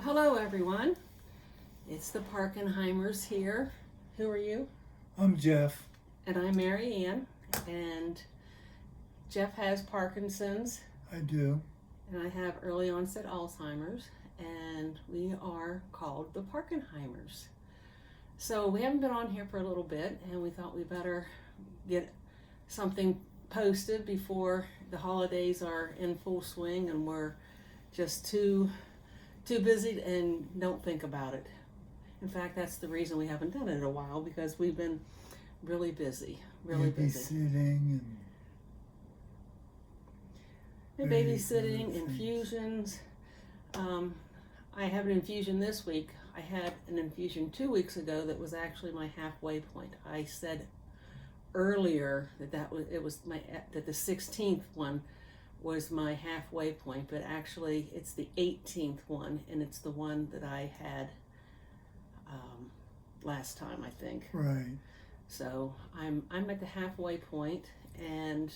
Hello, everyone. It's the Parkenheimers here. Who are you? I'm Jeff. And I'm Mary Ann. And Jeff has Parkinson's, I do. and I have early onset Alzheimer's, and we are called the Parkenheimers. So we haven't been on here for a little bit, and we thought we better get something posted before the holidays are in full swing and we're just too busy and don't think about it. In fact, that's the reason we haven't done it in a while, because we've been really busy. Babysitting And various babysitting, other things. infusions. I have an infusion this week. I had an infusion 2 weeks ago that was actually my halfway point. I said earlier that the 16th one was my halfway point, but actually it's the 18th one, and it's the one that I had last time, I think. Right. So I'm at the halfway point, and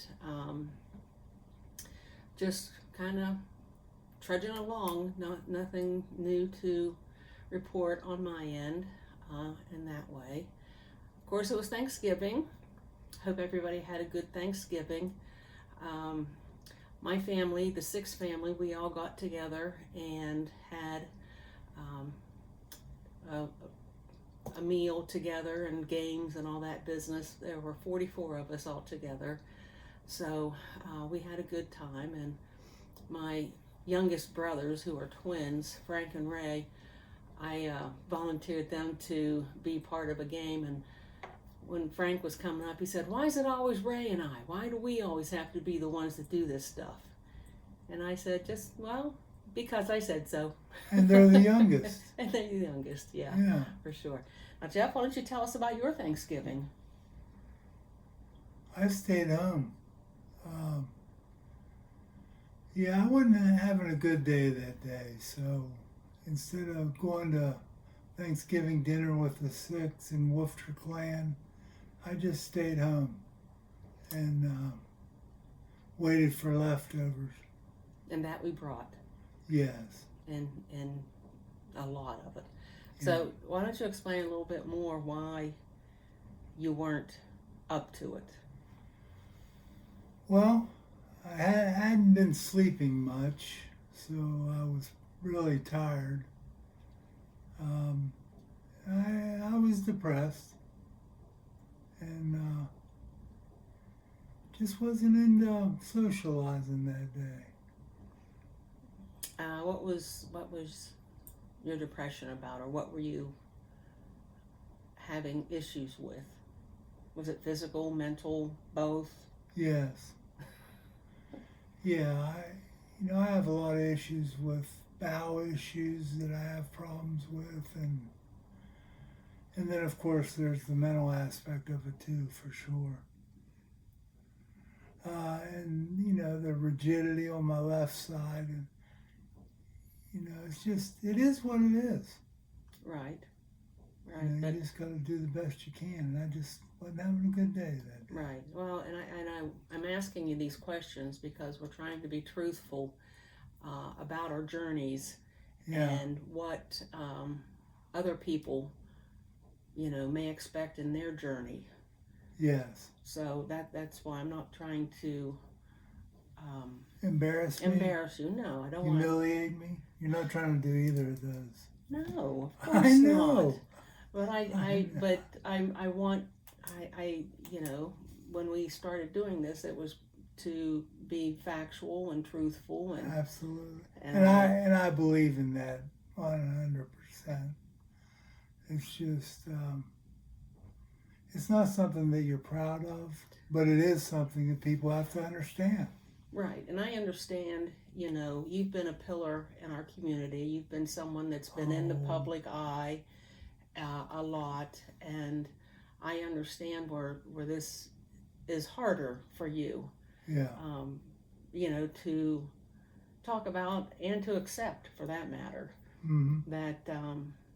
just kind of trudging along. Nothing new to report on my end in that way. Of course, it was Thanksgiving. Hope everybody had a good Thanksgiving. My family, the Six family, we all got together and had a meal together and games and all that business. There were 44 of us all together. So we had a good time, and my youngest brothers, who are twins, Frank and Ray, I volunteered them to be part of a game. And when Frank was coming up, he said, "Why is it always Ray and I? Why do we always have to be the ones that do this stuff?" And I said, because I said so. And they're the youngest. And they're the youngest, yeah, for sure. Now, Jeff, why don't you tell us about your Thanksgiving? I stayed home. I wasn't having a good day that day, so instead of going to Thanksgiving dinner with the Six and Woofter clan, I just stayed home and waited for leftovers. And that we brought. Yes. And a lot of it. So why don't you explain a little bit more why you weren't up to it? Well, I hadn't been sleeping much, so I was really tired. I was depressed and just wasn't into socializing that day. What was your depression about, or what were you having issues with? Was it physical, mental, both? Yes. I have a lot of issues with bowel issues that I have problems with, and then of course there's the mental aspect of it too, for sure. And the rigidity on my left side, and it is what it is. Right. You just got to do the best you can, and I just wasn't having a good day that day. Right. Well, and I'm asking you these questions because we're trying to be truthful about our journeys and what other people, may expect in their journey. Yes. So that's why I'm not trying to embarrass you. No, I don't humiliate me. You're not trying to do either of those. No, of course I know. not. But I want when we started doing this, it was to be factual and truthful and absolutely. And I believe in that 100%. It's just it's not something that you're proud of, but it is something that people have to understand. Right, and I understand, you've been a pillar in our community. You've been someone that's been in the public eye a lot, and I understand where this is harder for you. Yeah. To talk about and to accept, for that matter, that,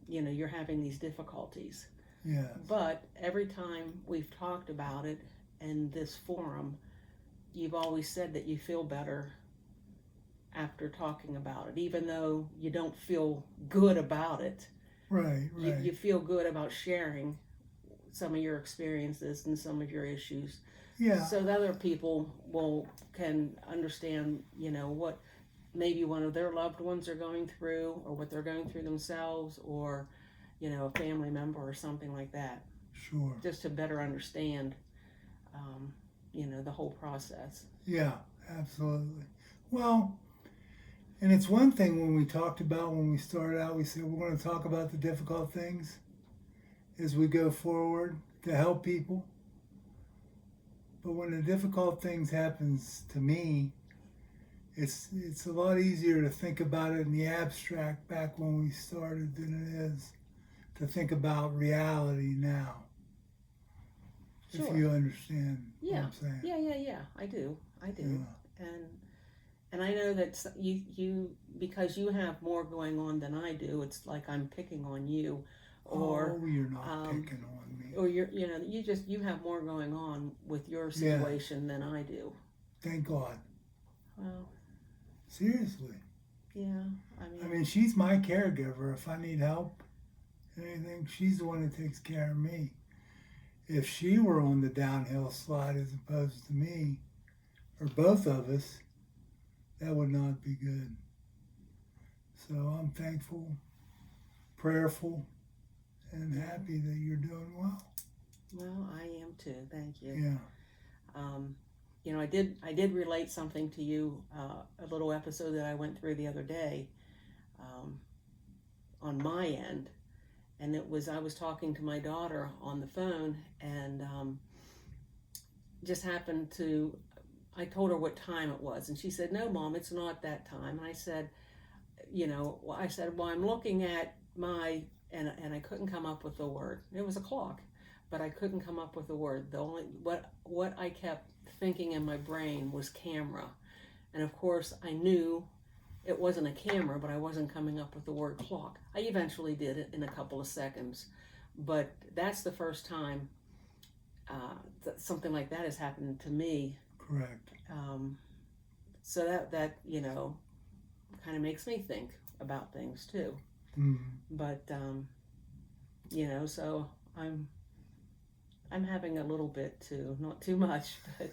you're having these difficulties. Yes. But every time we've talked about it in this forum, you've always said that you feel better after talking about it, even though you don't feel good about it. Right, You right. feel good about sharing some of your experiences and some of your issues, Yeah, so that other people can understand, what maybe one of their loved ones are going through, or what they're going through themselves, or a family member or something like that, sure. just to better understand, um, the whole process. Yeah, absolutely. Well, and it's one thing when we talked about when we started out, we said we're going to talk about the difficult things as we go forward to help people. But when the difficult things happens to me, it's a lot easier to think about it in the abstract back when we started than it is to think about reality now. If Sure. you understand what Yeah. I'm saying. Yeah. I do. Yeah. And I know that you because you have more going on than I do. It's like I'm picking on you, or Oh, you're not um, picking on me. or you have more going on with your Yeah. situation than I do. Thank God. Well, Seriously. yeah. I mean, she's my caregiver. If I need help, anything, she's the one that takes care of me. If she were on the downhill slide as opposed to me, or both of us, that would not be good. So I'm thankful, prayerful, and happy that you're doing well. Well, I am too. Thank you. Yeah. Um, I did relate something to you, a little episode that I went through the other day, um, on my end, and I was talking to my daughter on the phone, and just happened to I told her what time it was, and she said, "No, Mom, it's not that time." And I said, "Well, I'm looking at my," and I couldn't come up with the word. It was a clock, but I couldn't come up with the word. The only what I kept thinking in my brain was camera, and of course I knew it wasn't a camera, but I wasn't coming up with the word clock. I eventually did it in a couple of seconds, but that's the first time that something like that has happened to me. Correct. So that kind of makes me think about things too. Mm. But so I'm having a little bit too, not too much, but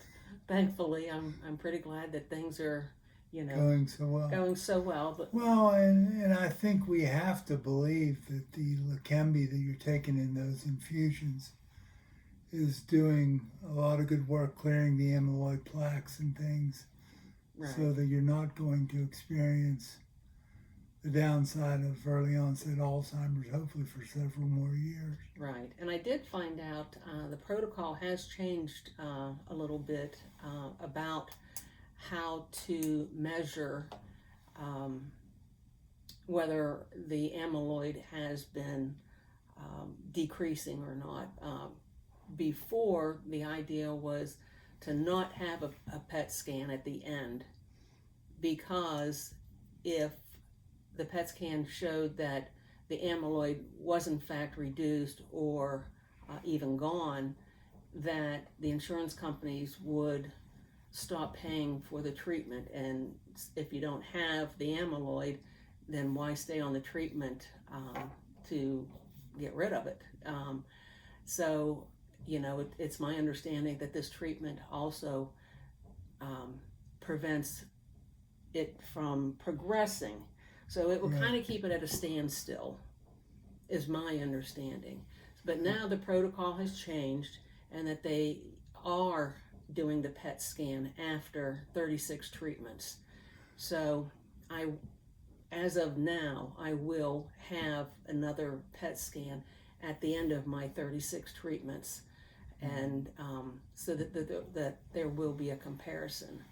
thankfully I'm pretty glad that things are Going so well. going so well. But Well, and I think we have to believe that the Leqembi that you're taking in those infusions is doing a lot of good work clearing the amyloid plaques and things, right. so that you're not going to experience the downside of early onset Alzheimer's, hopefully for several more years. Right, and I did find out the protocol has changed a little bit about how to measure whether the amyloid has been decreasing or not. Before, the idea was to not have a PET scan at the end, because if the PET scan showed that the amyloid was in fact reduced or even gone, that the insurance companies would stop paying for the treatment. And if you don't have the amyloid, then why stay on the treatment to get rid of it? So, it's my understanding that this treatment also prevents it from progressing. So it will kind of keep it at a standstill, is my understanding. But now the protocol has changed, and that they are doing the PET scan after 36 treatments. So as of now, I will have another PET scan at the end of my 36 treatments, and so that there will be a comparison.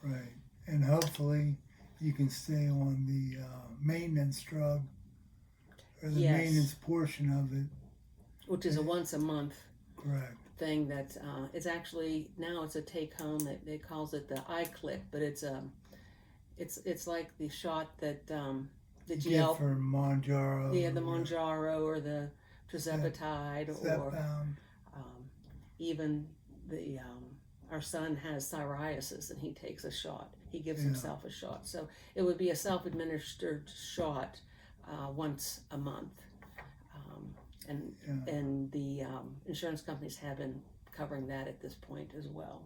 Right, and hopefully you can stay on the maintenance drug, or the maintenance portion of it, which is a once a month correct thing. That it's actually now it's a take home. They calls it the iClick, but it's like the shot that the GL for Mounjaro. Yeah, the Mounjaro or the Tirzepatide, or even the our son has psoriasis and he takes a shot. He gives Yeah. himself a shot. So it would be a self-administered shot once a month. And Yeah. the insurance companies have been covering that at this point as well.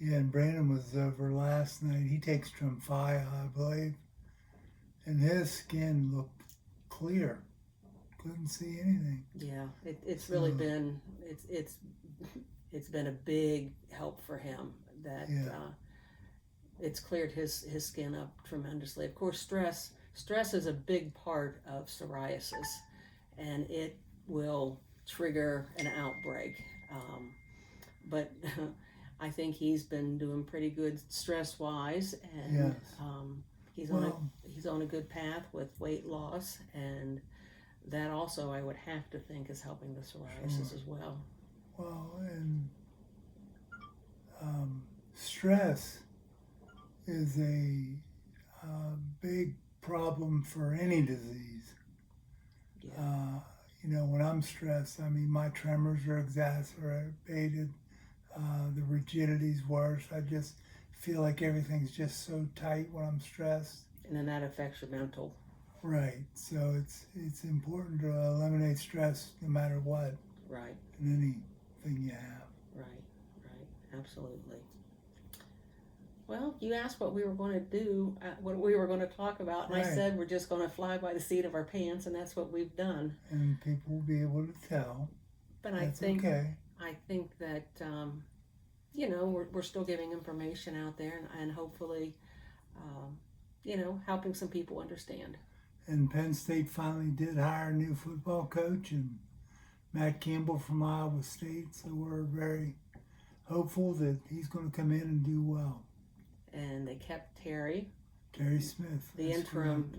Yeah, and Brandon was over last night. He takes Tremfya, I believe, and his skin looked clear. Couldn't see anything. Yeah, it's really So- been it's been a big help for him that Yeah. it's cleared his skin up tremendously. Of course, stress is a big part of psoriasis, and it will trigger an outbreak. But I think he's been doing pretty good stress wise, and Yes. he's Well, he's on a good path with weight loss, and that also I would have to think is helping the psoriasis Sure. as well. well, and stress is a big problem for any disease. Yeah. When I'm stressed, I mean, my tremors are exacerbated. The rigidity's worse. I just feel like everything's just so tight when I'm stressed. And then that affects your mental. Right. So it's important to eliminate stress no matter what Right, in anything you have. right, absolutely. Well, you asked what we were going to do, what we were going to talk about, and I Right. said we're just going to fly by the seat of our pants, and that's what we've done. And people will be able to tell. But That's I okay. think that we're still giving information out there, and hopefully, helping some people understand. And Penn State finally did hire a new football coach, and Matt Campbell from Iowa State. So we're very hopeful that he's going to come in and do well. And they kept Terry, Terry Smith, the that's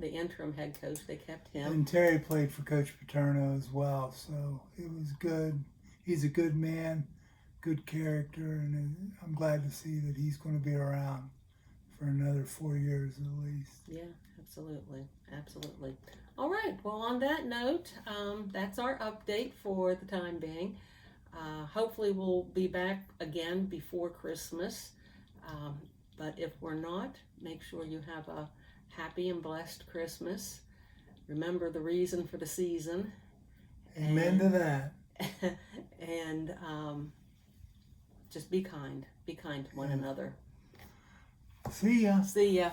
interim head coach. They kept him. And Terry played for Coach Paterno as well, so it was good. He's a good man, good character, and I'm glad to see that he's going to be around for another 4 years at least. Yeah, absolutely. All right. Well, on that note, that's our update for the time being. Hopefully, we'll be back again before Christmas. But if we're not, make sure you have a happy and blessed Christmas. Remember the reason for the season. Amen to that. And just be kind. Be kind to one another. See ya. See ya.